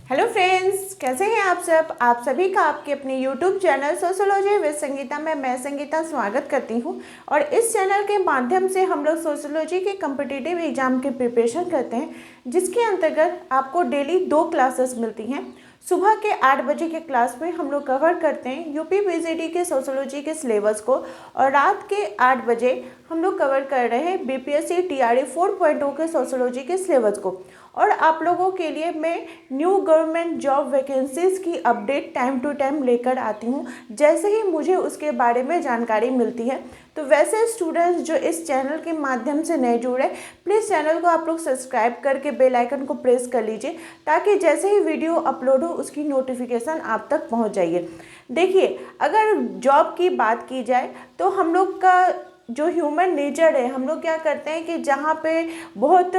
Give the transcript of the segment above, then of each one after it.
Hello friends, कैसे हैं आप सब। आप सभी का आपके अपने YouTube channel sociology with Sangeeta में मैं संगीता स्वागत करती हूं। और इस चैनल के माध्यम से हम लोग सोशियोलॉजी के कम्पिटिटिव एग्जाम की प्रिपरेशन करते हैं, जिसके अंतर्गत आपको डेली 2 क्लासेस मिलती हैं। सुबह के 8 बजे के क्लास में हम लोग कवर करते हैं यूपी पीजीटी के सोशियोलॉजी के सिलेबस को, और रात के 8 बजे हम लोग कवर कर रहे हैं बीपीएससी टीआरई 4.0 के सोशियोलॉजी के सिलेबस को। और आप लोगों के लिए मैं न्यू गवर्नमेंट जॉब वैकेंसीज़ की अपडेट टाइम टू टाइम लेकर आती हूँ, जैसे ही मुझे उसके बारे में जानकारी मिलती है। तो वैसे स्टूडेंट्स जो इस चैनल के माध्यम से नए जुड़े, प्लीज़ चैनल को आप लोग सब्सक्राइब करके बेल आइकन को प्रेस कर लीजिए, ताकि जैसे ही वीडियो अपलोड हो उसकी नोटिफिकेशन आप तक पहुँच जाइए। देखिए, अगर जॉब की बात की जाए तो हम लोग का जो ह्यूमन नेचर है, हम लोग क्या करते हैं कि जहाँ पे बहुत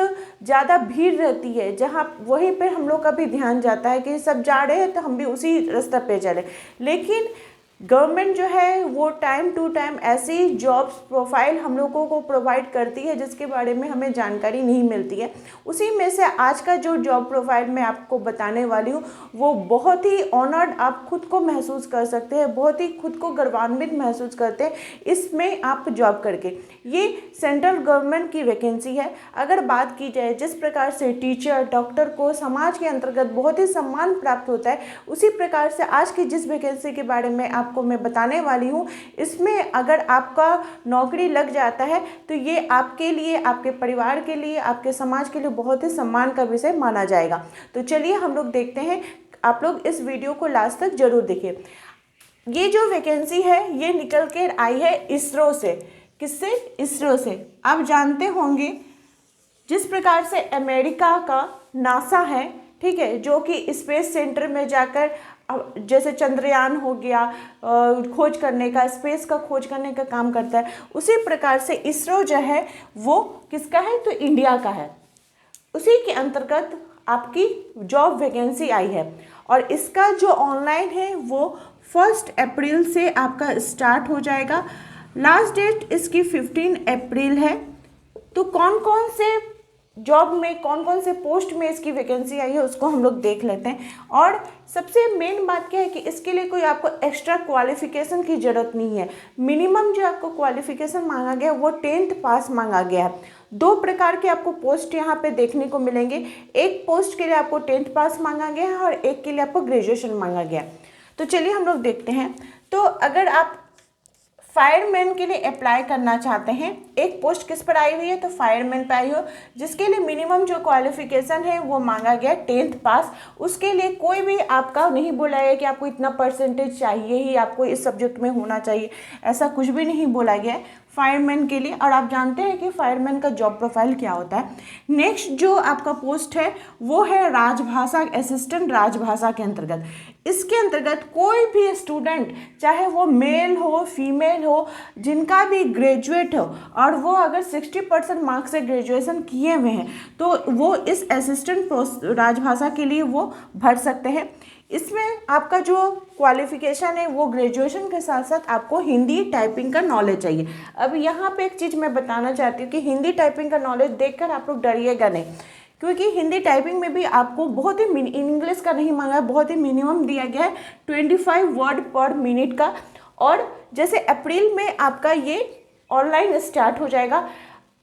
ज़्यादा भीड़ रहती है, जहाँ वहीं पे हम लोग का भी ध्यान जाता है कि सब जा रहे हैं तो हम भी उसी रास्ते पे चले। लेकिन गवर्नमेंट जो है वो टाइम टू टाइम ऐसी जॉब्स प्रोफाइल हम लोगों को प्रोवाइड करती है जिसके बारे में हमें जानकारी नहीं मिलती है। उसी में से आज का जो जॉब प्रोफाइल मैं आपको बताने वाली हूँ वो बहुत ही ऑनर्ड आप खुद को महसूस कर सकते हैं, बहुत ही खुद को गौरवान्वित महसूस करते हैं इसमें आप जॉब करके। ये सेंट्रल गवर्नमेंट की वैकेंसी है। अगर बात की जाए जिस प्रकार से टीचर डॉक्टर को समाज के अंतर्गत बहुत ही सम्मान प्राप्त होता है, उसी प्रकार से आज की जिस वैकेंसी के बारे में आपको मैं बताने वाली हूँ, इसमें अगर आपका नौकरी लग जाता है तो ये आपके लिए, आपके परिवार के लिए, आपके समाज के लिए बहुत ही सम्मान का विषय माना जाएगा। तो चलिए हम लोग देखते हैं, आप लोग इस वीडियो को लास्ट तक जरूर देखिए। ये जो वैकेंसी है ये निकल कर आई है इसरो से। किससे? इसरो से। आप जानते होंगे जिस प्रकार से अमेरिका का नासा है, ठीक है, जो कि स्पेस सेंटर में जाकर जैसे चंद्रयान हो गया खोज करने का, स्पेस का खोज करने का काम करता है, उसी प्रकार से इसरो जो है वो किसका है? तो इंडिया का है। उसी के अंतर्गत आपकी जॉब वैकेंसी आई है। और इसका जो ऑनलाइन है वो 1 अप्रैल से आपका स्टार्ट हो जाएगा। लास्ट डेट इसकी 15 अप्रैल है। तो कौन कौन से जॉब में, कौन कौन से पोस्ट में इसकी वैकेंसी आई है उसको हम लोग देख लेते हैं। और सबसे मेन बात क्या है कि इसके लिए कोई आपको एक्स्ट्रा क्वालिफिकेशन की ज़रूरत नहीं है। मिनिमम जो आपको क्वालिफिकेशन मांगा गया है वो 10th पास मांगा गया है। 2 प्रकार के आपको पोस्ट यहाँ पे देखने को मिलेंगे। एक पोस्ट के लिए आपको 10th पास मांगा गया है और एक के लिए आपको ग्रेजुएशन मांगा गया है। तो चलिए हम लोग देखते हैं। तो अगर आप फायरमैन के लिए अप्लाई करना चाहते हैं, एक पोस्ट किस पर आई हुई है? तो फायरमैन पर आई हो, जिसके लिए मिनिमम जो क्वालिफिकेशन है वो मांगा गया 10th पास। उसके लिए कोई भी आपका नहीं बोला है कि आपको इतना परसेंटेज चाहिए ही, आपको इस सब्जेक्ट में होना चाहिए, ऐसा कुछ भी नहीं बोला गया है फायरमैन के लिए। और आप जानते हैं कि फायरमैन का जॉब प्रोफाइल क्या होता है। नेक्स्ट जो आपका पोस्ट है वो है राजभाषा असिस्टेंट, राजभाषा के अंतर्गत। इसके अंतर्गत कोई भी स्टूडेंट, चाहे वो मेल हो फीमेल हो, जिनका भी ग्रेजुएट हो और वो अगर 60% मार्क्स से ग्रेजुएशन किए हुए हैं, तो वो इस असिस्टेंट राजभाषा के लिए वो भर सकते हैं। इसमें आपका जो क्वालिफिकेशन है वो ग्रेजुएशन के साथ साथ आपको हिंदी टाइपिंग का नॉलेज चाहिए। अब यहाँ पे एक चीज़ मैं बताना चाहती हूँ कि हिंदी टाइपिंग का नॉलेज देखकर आप लोग डरिएगा नहीं, क्योंकि हिंदी टाइपिंग में भी आपको बहुत ही इंग्लिश का नहीं मांगा है, बहुत ही मिनिमम दिया गया है 25 वर्ड पर मिनट का। और जैसे अप्रैल में आपका ये ऑनलाइन स्टार्ट हो जाएगा,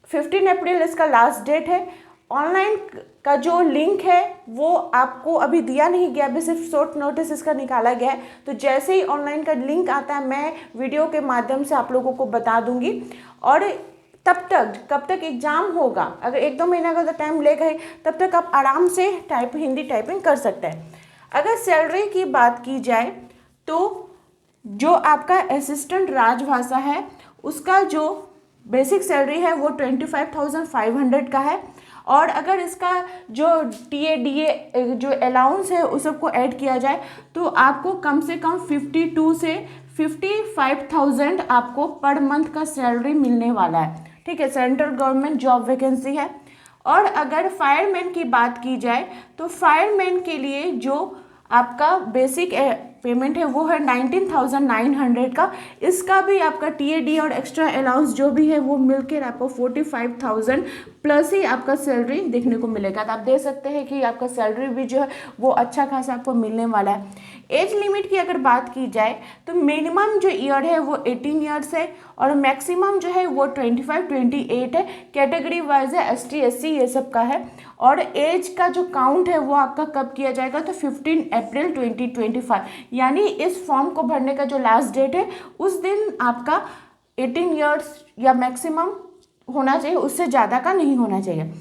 15 अप्रैल इसका लास्ट डेट है। ऑनलाइन का जो लिंक है वो आपको अभी दिया नहीं गया, अभी सिर्फ शॉर्ट नोटिस इसका निकाला गया है। तो जैसे ही ऑनलाइन का लिंक आता है मैं वीडियो के माध्यम से आप लोगों को बता दूंगी। और तब तक, कब तक एग्ज़ाम होगा, अगर 1-2 महीना का तो टाइम लेगा ही, तब तक आप आराम से हिंदी टाइपिंग कर सकते हैं। अगर सैलरी की बात की जाए तो जो आपका असिस्टेंट राजभाषा है उसका जो बेसिक सैलरी है वो 25,500 का है। और अगर इसका जो टीए जो अलाउंस है उस सबको ऐड किया जाए तो आपको कम से कम 52 से 55,000 आपको पर मंथ का सैलरी मिलने वाला है, ठीक है। सेंट्रल गवर्नमेंट जॉब वैकेंसी है। और अगर फायरमैन की बात की जाए तो फायरमैन के लिए जो आपका बेसिक पेमेंट है वो है 19,900 का। इसका भी आपका TAD और एक्स्ट्रा अलाउंस जो भी है वो मिलकर आपको 45,000 प्लस ही आपका सैलरी देखने को मिलेगा। तो आप देख सकते हैं कि आपका सैलरी भी जो है वो अच्छा खासा आपको मिलने वाला है। एज लिमिट की अगर बात की जाए तो मिनिमम जो ईयर है वो 18 ईयर्स है और मैक्सिमम जो है वो 25-28 है। कैटेगरी वाइज है ST SC ये सब का है। और एज का जो काउंट है वो आपका कब किया जाएगा तो 15 अप्रैल 2025, यानी इस फॉर्म को भरने का जो लास्ट डेट है उस दिन आपका 18 ईयर्स या मैक्सिमम होना चाहिए, उससे ज़्यादा का नहीं होना चाहिए।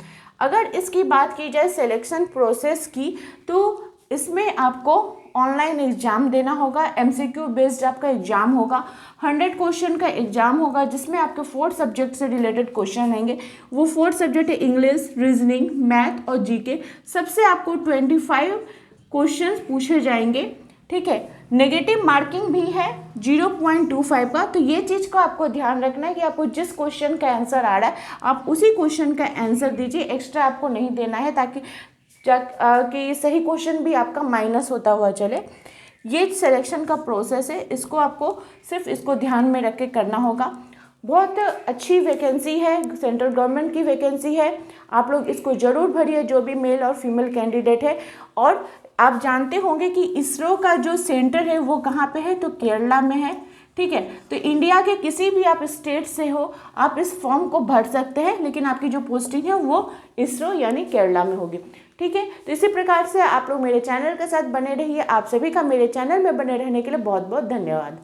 अगर इसकी बात की जाए सिलेक्शन प्रोसेस की तो इसमें आपको ऑनलाइन एग्ज़ाम देना होगा। MCQ बेस्ड आपका एग्ज़ाम होगा। 100 क्वेश्चन का एग्ज़ाम होगा जिसमें आपके 4 सब्जेक्ट से रिलेटेड क्वेश्चन आएंगे। वो 4 सब्जेक्ट है इंग्लिश, रीजनिंग, मैथ और GK। सबसे आपको 25 क्वेश्चन पूछे जाएंगे, ठीक है। नेगेटिव मार्किंग भी है 0.25 का। तो ये चीज़ को आपको ध्यान रखना है कि आपको जिस क्वेश्चन का आंसर आ रहा है आप उसी क्वेश्चन का आंसर दीजिए, एक्स्ट्रा आपको नहीं देना है, ताकि कि सही क्वेश्चन भी आपका माइनस होता हुआ चले। ये सिलेक्शन का प्रोसेस है, इसको आपको सिर्फ इसको ध्यान में रख के करना होगा। बहुत अच्छी वैकेंसी है, सेंट्रल गवर्नमेंट की वैकेंसी है। आप लोग इसको ज़रूर भरिए, जो भी मेल और फीमेल कैंडिडेट है। और आप जानते होंगे कि इसरो का जो सेंटर है वो कहाँ पे है, तो केरला में है, ठीक है। तो इंडिया के किसी भी आप स्टेट से हो आप इस फॉर्म को भर सकते हैं, लेकिन आपकी जो पोस्टिंग है वो इसरो यानी केरला में होगी, ठीक है। तो इसी प्रकार से आप लोग मेरे चैनल के साथ बने रहिए। आप सभी का मेरे चैनल में बने रहने के लिए बहुत बहुत धन्यवाद।